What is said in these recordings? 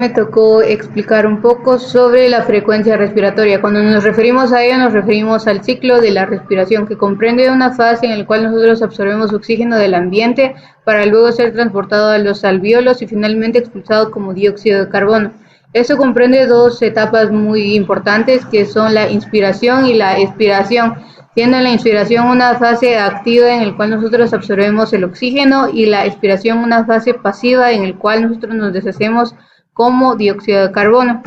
Me tocó explicar un poco sobre la frecuencia respiratoria. Cuando nos referimos a ello, nos referimos al ciclo de la respiración, que comprende una fase en la cual nosotros absorbemos oxígeno del ambiente para luego ser transportado a los alvéolos y finalmente expulsado como dióxido de carbono. Esto comprende dos etapas muy importantes, que son la inspiración y la expiración, siendo la inspiración una fase activa en la cual nosotros absorbemos el oxígeno y la expiración una fase pasiva en la cual nosotros nos deshacemos como dióxido de carbono.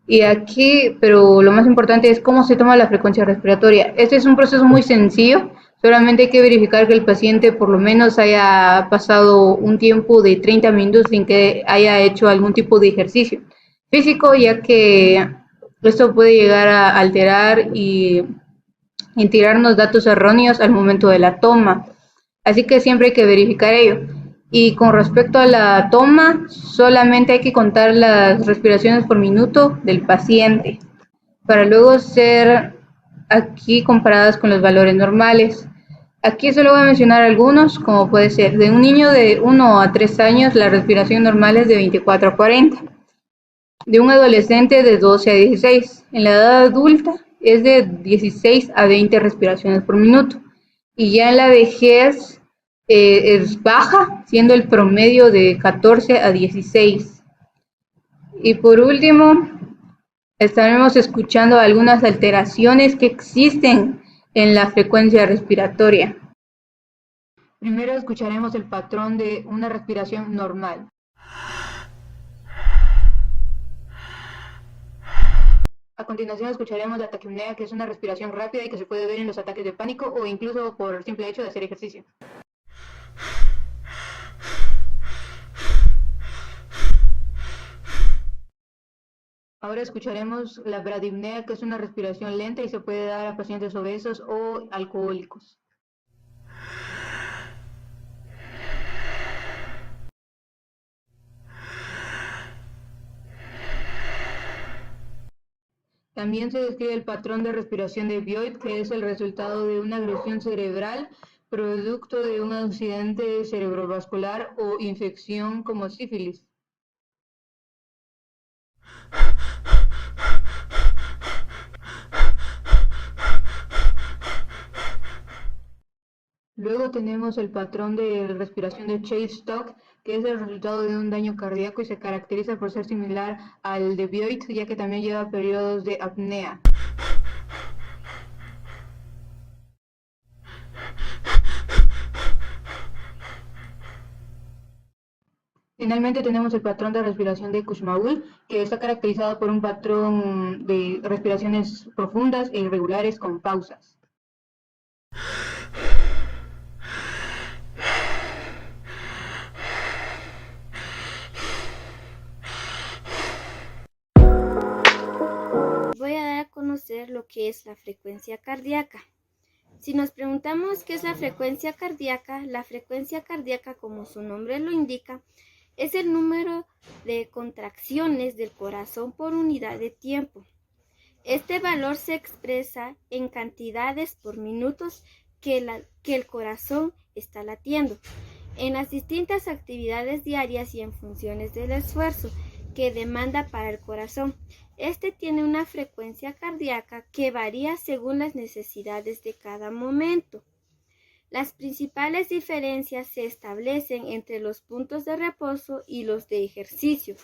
Y aquí, pero lo más importante es cómo se toma la frecuencia respiratoria. Este es un proceso muy sencillo, solamente hay que verificar que el paciente por lo menos haya pasado un tiempo de 30 minutos sin que haya hecho algún tipo de ejercicio físico, ya que esto puede llegar a alterar y tirarnos datos erróneos al momento de la toma. Así que siempre hay que verificar ello. Y con respecto a la toma, solamente hay que contar las respiraciones por minuto del paciente para luego ser aquí comparadas con los valores normales. Aquí solo voy a mencionar algunos, como puede ser de un niño de 1 a 3 años, la respiración normal es de 24 a 40, de un adolescente de 12 a 16, en la edad adulta es de 16 a 20 respiraciones por minuto, y ya en la vejez es baja, siendo el promedio de 14 a 16. Y por último, estaremos escuchando algunas alteraciones que existen en la frecuencia respiratoria. Primero escucharemos el patrón de una respiración normal. A continuación escucharemos la taquipnea, que es una respiración rápida y que se puede ver en los ataques de pánico o incluso por el simple hecho de hacer ejercicio. Ahora escucharemos la bradipnea, que es una respiración lenta y se puede dar a pacientes obesos o alcohólicos. También se describe el patrón de respiración de Biot, que es el resultado de una agresión cerebral producto de un accidente cerebrovascular o infección como sífilis. Luego tenemos el patrón de respiración de Chase-Stock, que es el resultado de un daño cardíaco y se caracteriza por ser similar al de Bioit, ya que también lleva periodos de apnea. Finalmente tenemos el patrón de respiración de Kussmaul, que está caracterizado por un patrón de respiraciones profundas e irregulares con pausas. Voy a dar a conocer lo que es la frecuencia cardíaca. Si nos preguntamos qué es la frecuencia cardíaca, como su nombre lo indica, es el número de contracciones del corazón por unidad de tiempo. Este valor se expresa en cantidades por minutos que el corazón está latiendo, en las distintas actividades diarias y en funciones del esfuerzo que demanda para el corazón. Este tiene una frecuencia cardíaca que varía según las necesidades de cada momento. Las principales diferencias se establecen entre los puntos de reposo y los de ejercicio,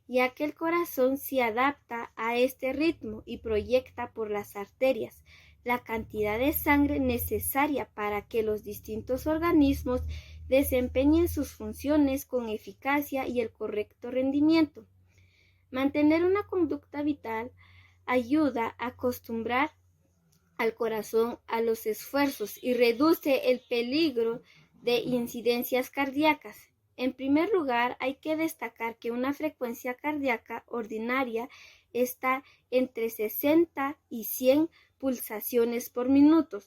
ya que el corazón se adapta a este ritmo y proyecta por las arterias la cantidad de sangre necesaria para que los distintos organismos desempeñen sus funciones con eficacia y el correcto rendimiento. Mantener una conducta vital ayuda a acostumbrar al corazón a los esfuerzos y reduce el peligro de incidencias cardíacas. En primer lugar, hay que destacar que una frecuencia cardíaca ordinaria está entre 60 y 100 pulsaciones por minuto.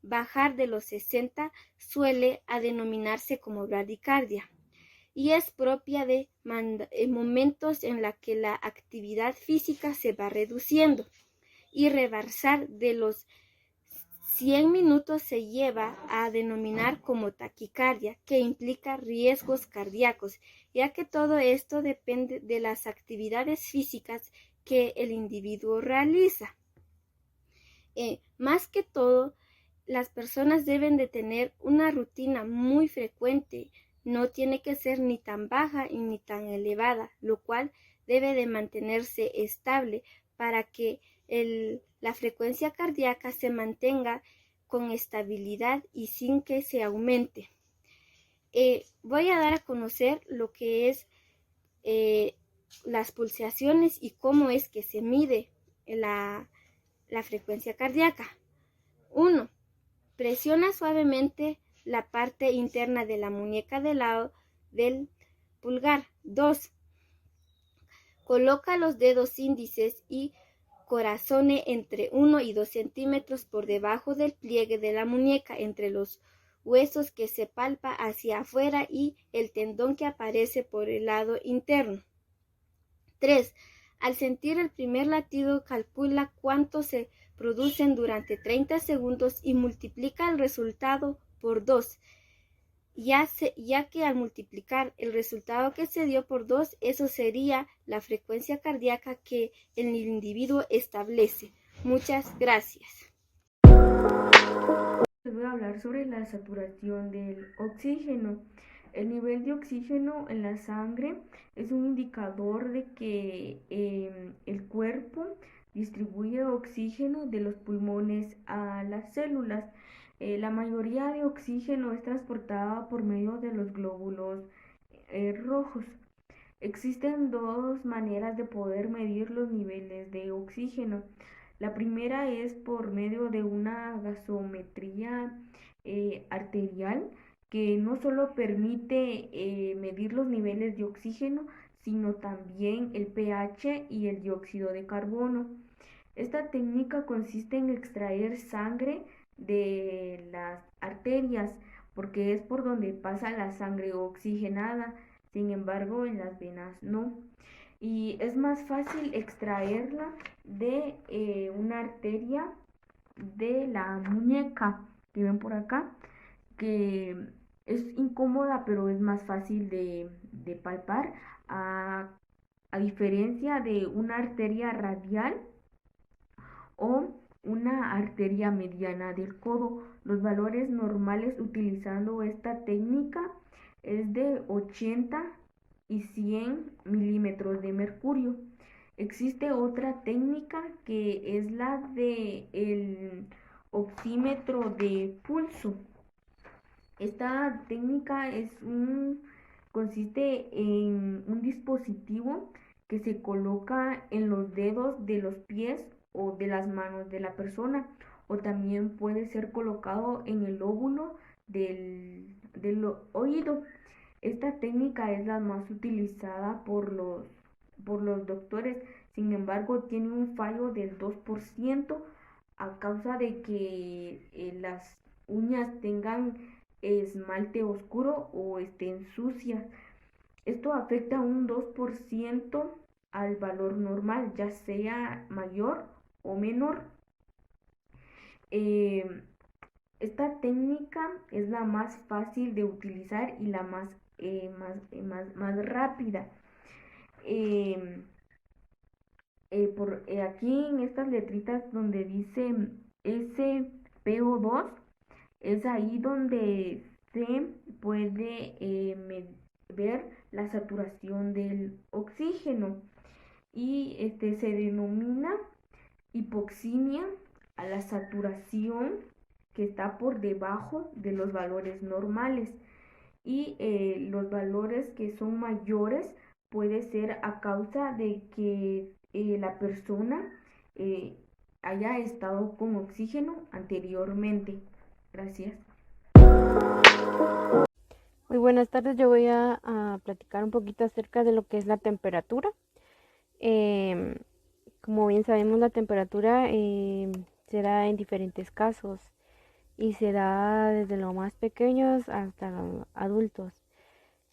Bajar de los 60 suele denominarse como bradicardia y es propia de momentos en los que la actividad física se va reduciendo, y rebasar de los 100 minutos se lleva a denominar como taquicardia, que implica riesgos cardíacos, ya que todo esto depende de las actividades físicas que el individuo realiza. Más que todo, las personas deben de tener una rutina muy frecuente, no tiene que ser ni tan baja ni tan elevada, lo cual debe de mantenerse estable para que la frecuencia cardíaca se mantenga con estabilidad y sin que se aumente. Voy a dar a conocer lo que es las pulsaciones y cómo es que se mide la frecuencia cardíaca. 1. Presiona suavemente la parte interna de la muñeca del lado del pulgar. 2. Coloca los dedos índices y corazón entre 1 y 2 centímetros por debajo del pliegue de la muñeca, entre los huesos que se palpa hacia afuera y el tendón que aparece por el lado interno. 3. Al sentir el primer latido, calcula cuánto se producen durante 30 segundos y multiplica el resultado por 2, ya que al multiplicar el resultado que se dio por 2, eso sería la frecuencia cardíaca que el individuo establece. Muchas gracias. Les voy a hablar sobre la saturación del oxígeno. El nivel de oxígeno en la sangre es un indicador de que el cuerpo distribuye oxígeno de los pulmones a las células. La mayoría de oxígeno es transportada por medio de los glóbulos rojos. Existen dos maneras de poder medir los niveles de oxígeno. La primera es por medio de una gasometría arterial, que no solo permite medir los niveles de oxígeno, sino también el pH y el dióxido de carbono. Esta técnica consiste en extraer sangre de las arterias, porque es por donde pasa la sangre oxigenada. Sin embargo, en las venas no. Y es más fácil extraerla de una arteria de la muñeca, que ven por acá, que es incómoda, pero es más fácil de palpar, a diferencia de una arteria radial o una arteria mediana del codo. Los valores normales utilizando esta técnica es de 80 y 100 milímetros de mercurio. Existe otra técnica que es la de el oxímetro de pulso. Esta técnica consiste en un dispositivo que se coloca en los dedos de los pies o de las manos de la persona, o también puede ser colocado en el lóbulo del oído. Esta técnica es la más utilizada por los doctores. Sin embargo, tiene un fallo del 2% a causa de que las uñas tengan esmalte oscuro o estén sucias. Esto afecta un 2% al valor normal, ya sea mayor o menor. Esta técnica es la más fácil de utilizar y la más rápida. Aquí en estas letritas donde dice SPO2, es ahí donde se puede ver la saturación del oxígeno, y se denomina hipoxemia a la saturación que está por debajo de los valores normales, y los valores que son mayores puede ser a causa de que la persona haya estado con oxígeno anteriormente. Gracias. Muy buenas tardes, yo voy a platicar un poquito acerca de lo que es la temperatura. Como bien sabemos, la temperatura se da en diferentes casos y se da desde los más pequeños hasta los adultos.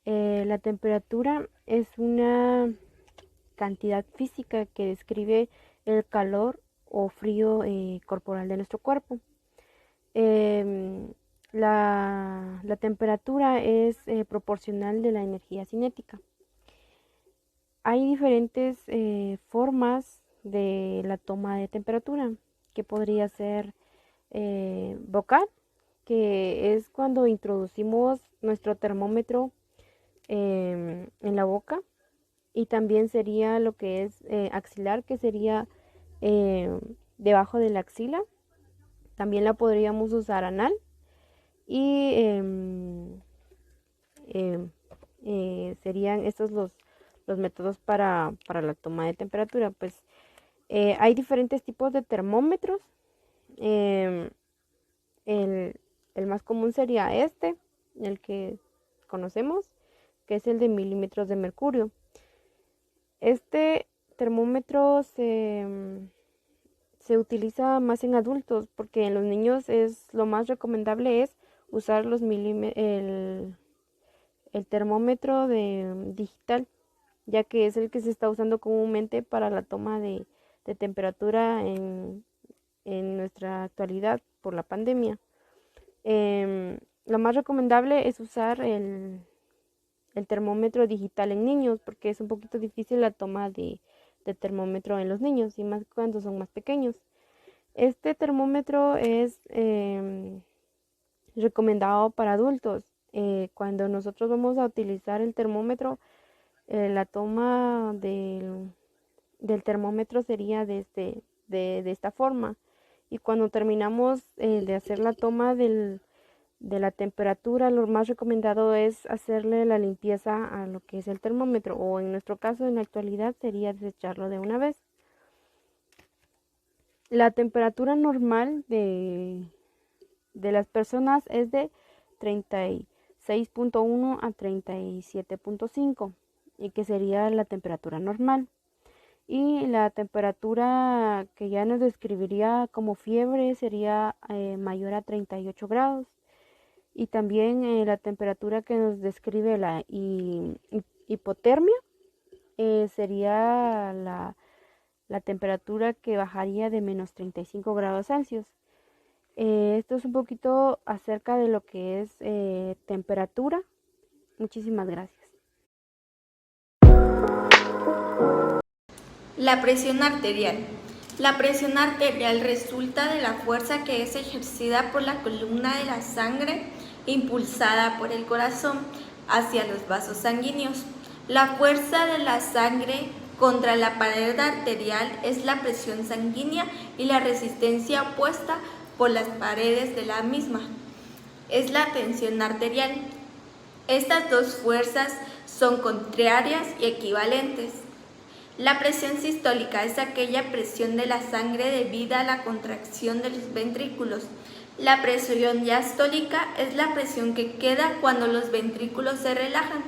La temperatura es una cantidad física que describe el calor o frío corporal de nuestro cuerpo. La temperatura es proporcional de la energía cinética. Hay diferentes formas de la toma de temperatura, que podría ser vocal, que es cuando introducimos nuestro termómetro en la boca, y también sería lo que es axilar, que sería debajo de la axila. También la podríamos usar anal y serían estos los métodos para la toma de temperatura. Pues hay diferentes tipos de termómetros. Em, el más común sería el que conocemos, que es el de milímetros de mercurio. Este termómetro se utiliza más en adultos, porque en los niños lo más recomendable es usar el termómetro digital, ya que es el que se está usando comúnmente para la toma de temperatura en nuestra actualidad por la pandemia. Lo más recomendable es usar el termómetro digital en niños, porque es un poquito difícil la toma de termómetro en los niños, y más cuando son más pequeños. Este termómetro es recomendado para adultos. Cuando nosotros vamos a utilizar el termómetro, la toma del termómetro sería de esta forma, y cuando terminamos de hacer la toma de la temperatura, lo más recomendado es hacerle la limpieza a lo que es el termómetro, o en nuestro caso en la actualidad sería desecharlo de una vez. La temperatura normal de las personas es de 36.1 a 37.5, y que sería la temperatura normal. Y la temperatura que ya nos describiría como fiebre sería mayor a 38 grados. Y también la temperatura que nos describe la hipotermia sería la temperatura que bajaría de menos 35 grados Celsius. Esto es un poquito acerca de lo que es temperatura. Muchísimas gracias. La presión arterial. La presión arterial resulta de la fuerza que es ejercida por la columna de la sangre impulsada por el corazón hacia los vasos sanguíneos. La fuerza de la sangre contra la pared arterial es la presión sanguínea, y la resistencia opuesta por las paredes de la misma es la tensión arterial. Estas dos fuerzas son contrarias y equivalentes. La presión sistólica es aquella presión de la sangre debida a la contracción de los ventrículos. La presión diastólica es la presión que queda cuando los ventrículos se relajan.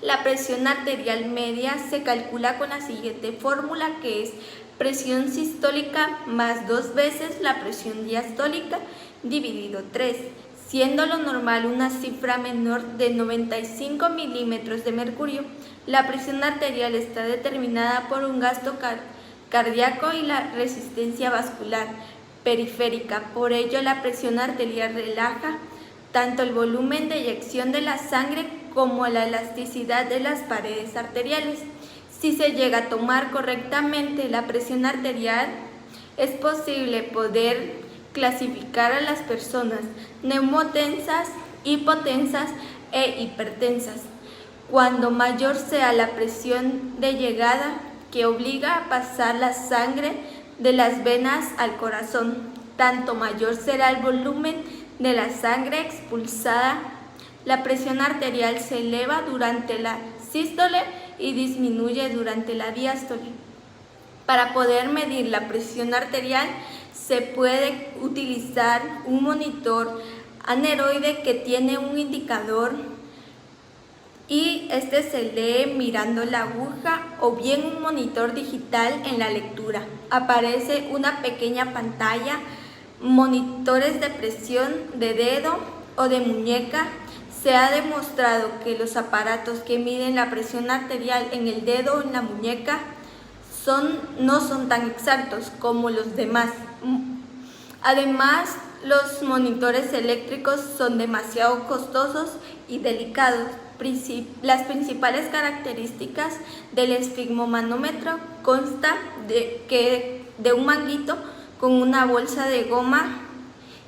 La presión arterial media se calcula con la siguiente fórmula, que es presión sistólica más 2 veces la presión diastólica dividido 3, siendo lo normal una cifra menor de 95 milímetros de mercurio. La presión arterial está determinada por un gasto cardíaco y la resistencia vascular periférica. Por ello, la presión arterial relaja tanto el volumen de eyección de la sangre como la elasticidad de las paredes arteriales. Si se llega a tomar correctamente la presión arterial, es posible poder clasificar a las personas neumotensas, hipotensas e hipertensas. Cuando mayor sea la presión de llegada, que obliga a pasar la sangre de las venas al corazón, tanto mayor será el volumen de la sangre expulsada. La presión arterial se eleva durante la sístole y disminuye durante la diástole. Para poder medir la presión arterial se puede utilizar un monitor aneroide que tiene un indicador, y este se lee mirando la aguja, o bien un monitor digital en la lectura. Aparece una pequeña pantalla, monitores de presión de dedo o de muñeca. Se ha demostrado que los aparatos que miden la presión arterial en el dedo o en la muñeca no son tan exactos como los demás. Además, los monitores eléctricos son demasiado costosos y delicados. Las principales características del esfigmomanómetro consta de un manguito con una bolsa de goma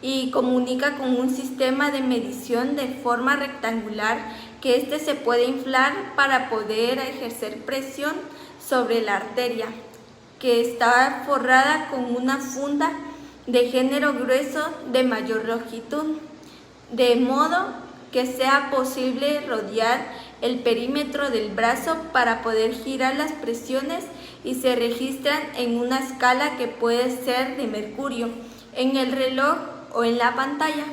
y comunica con un sistema de medición de forma rectangular que se puede inflar para poder ejercer presión sobre la arteria, que está forrada con una funda de género grueso de mayor longitud, de modo que sea posible rodear el perímetro del brazo para poder girar las presiones y se registran en una escala que puede ser de mercurio, en el reloj o en la pantalla.